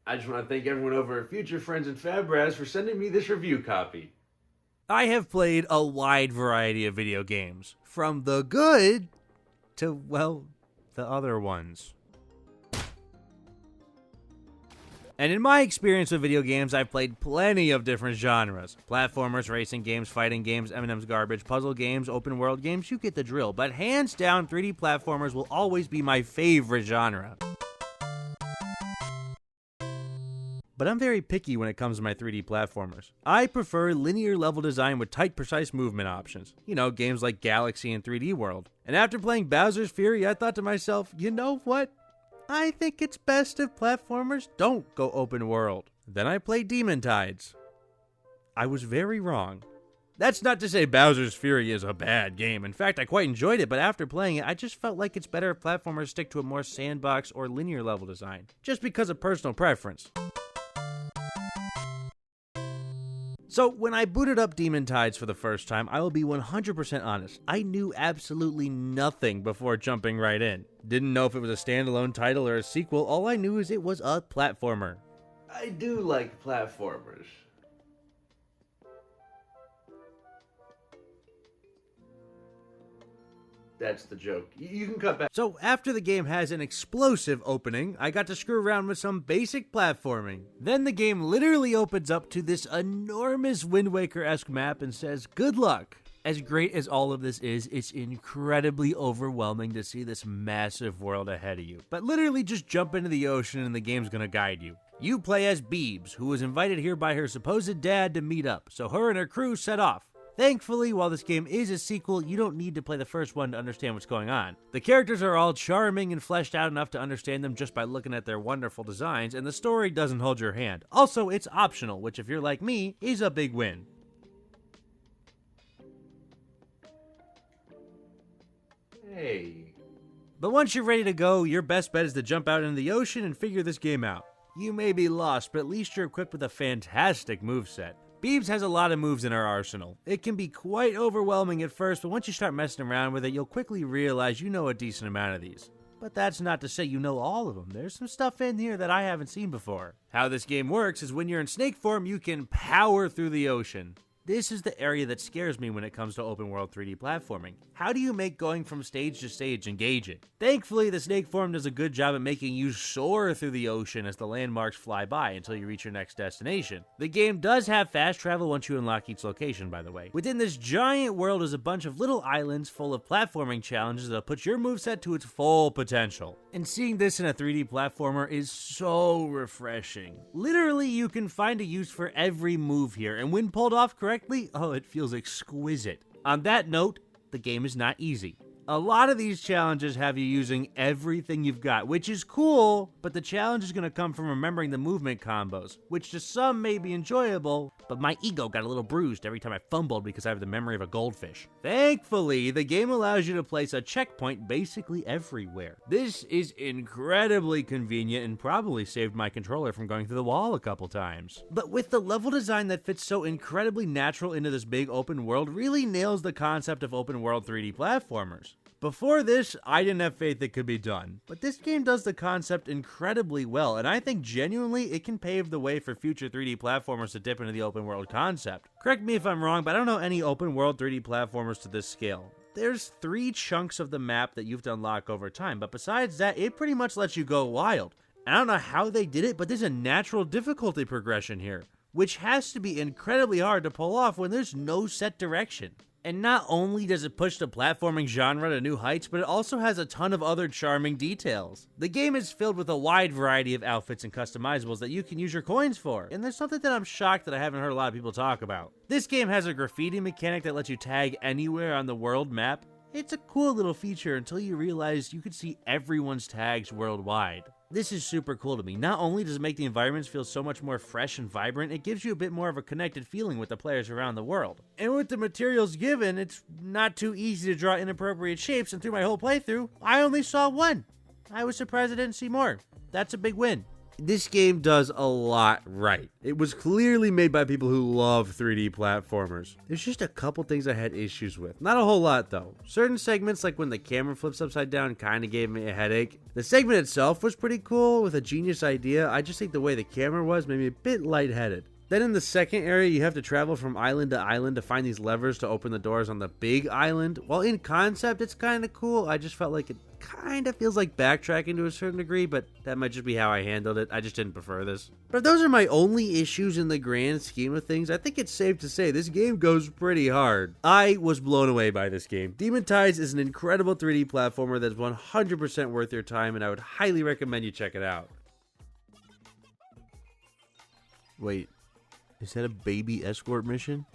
I just want to thank everyone over at Future Friends and Fabraz for sending me this review copy. I have played a wide variety of video games, from the good to, well, the other ones. And in my experience with video games, I've played plenty of different genres. Platformers, racing games, fighting games, M&M's garbage, puzzle games, open world games, you get the drill. But hands down, 3D platformers will always be my favorite genre. But I'm very picky when it comes to my 3D platformers. I prefer linear level design with tight, precise movement options. You know, games like Galaxy and 3D World. And after playing Bowser's Fury, I thought to myself, you know what? I think it's best if platformers don't go open world. Then I played Demon Tides. I was very wrong. That's not to say Bowser's Fury is a bad game. In fact, I quite enjoyed it, but after playing it, I just felt like it's better if platformers stick to a more sandbox or linear level design, just because of personal preference. So, when I booted up Demon Tides for the first time, I will be 100% honest. I knew absolutely nothing before jumping right in. Didn't know if it was a standalone title or a sequel. All I knew is it was a platformer. I do like platformers. That's the joke. You can cut back. So after the game has an explosive opening, I got to screw around with some basic platforming. Then the game literally opens up to this enormous Wind Waker-esque map and says, good luck. As great as all of this is, it's incredibly overwhelming to see this massive world ahead of you. But literally just jump into the ocean and the game's gonna guide you. You play as Beebs, who was invited here by her supposed dad to meet up, so her and her crew set off. Thankfully, while this game is a sequel, you don't need to play the first one to understand what's going on. The characters are all charming and fleshed out enough to understand them just by looking at their wonderful designs, and the story doesn't hold your hand. Also, it's optional, which if you're like me, is a big win. Hey. But once you're ready to go, your best bet is to jump out into the ocean and figure this game out. You may be lost, but at least you're equipped with a fantastic moveset. Beebs has a lot of moves in her arsenal. It can be quite overwhelming at first, but once you start messing around with it, you'll quickly realize you know a decent amount of these. But that's not to say you know all of them. There's some stuff in here that I haven't seen before. How this game works is when you're in snake form, you can power through the ocean. This is the area that scares me when it comes to open world 3D platforming. How do you make going from stage to stage engaging? Thankfully, the snake form does a good job at making you soar through the ocean as the landmarks fly by until you reach your next destination. The game does have fast travel once you unlock each location, by the way. Within this giant world is a bunch of little islands full of platforming challenges that'll put your moveset to its full potential. And seeing this in a 3D platformer is so refreshing. Literally, you can find a use for every move here, and when pulled off correctly, oh, it feels exquisite. On that note, the game is not easy. A lot of these challenges have you using everything you've got, which is cool, but the challenge is going to come from remembering the movement combos, which to some may be enjoyable, but my ego got a little bruised every time I fumbled because I have the memory of a goldfish. Thankfully, the game allows you to place a checkpoint basically everywhere. This is incredibly convenient and probably saved my controller from going through the wall a couple times. But with the level design that fits so incredibly natural into this big open world, really nails the concept of open world 3D platformers. Before this, I didn't have faith it could be done, but this game does the concept incredibly well, and I think genuinely it can pave the way for future 3D platformers to dip into the open world concept. Correct me if I'm wrong, but I don't know any open world 3D platformers to this scale. There's 3 chunks of the map that you have to unlock over time, but besides that, it pretty much lets you go wild. I don't know how they did it, but there's a natural difficulty progression here, which has to be incredibly hard to pull off when there's no set direction. And not only does it push the platforming genre to new heights, but it also has a ton of other charming details. The game is filled with a wide variety of outfits and customizables that you can use your coins for, and there's something that I'm shocked that I haven't heard a lot of people talk about. This game has a graffiti mechanic that lets you tag anywhere on the world map. It's a cool little feature until you realize you can see everyone's tags worldwide. This is super cool to me. Not only does it make the environments feel so much more fresh and vibrant, it gives you a bit more of a connected feeling with the players around the world. And with the materials given, it's not too easy to draw inappropriate shapes, and through my whole playthrough, I only saw one. I was surprised I didn't see more. That's a big win. This game does a lot right. It was clearly made by people who love 3D platformers. There's just a couple things I had issues with. Not a whole lot though. Certain segments, like when the camera flips upside down, kinda gave me a headache. The segment itself was pretty cool with a genius idea. I just think the way the camera was made me a bit lightheaded. Then in the second area, you have to travel from island to island to find these levers to open the doors on the big island. While in concept, it's kind of cool, I just felt like it kind of feels like backtracking to a certain degree, but that might just be how I handled it. I just didn't prefer this. But if those are my only issues in the grand scheme of things, I think it's safe to say this game goes pretty hard. I was blown away by this game. Demon Tides is an incredible 3D platformer that's 100% worth your time, and I would highly recommend you check it out. Wait. Is that a baby escort mission?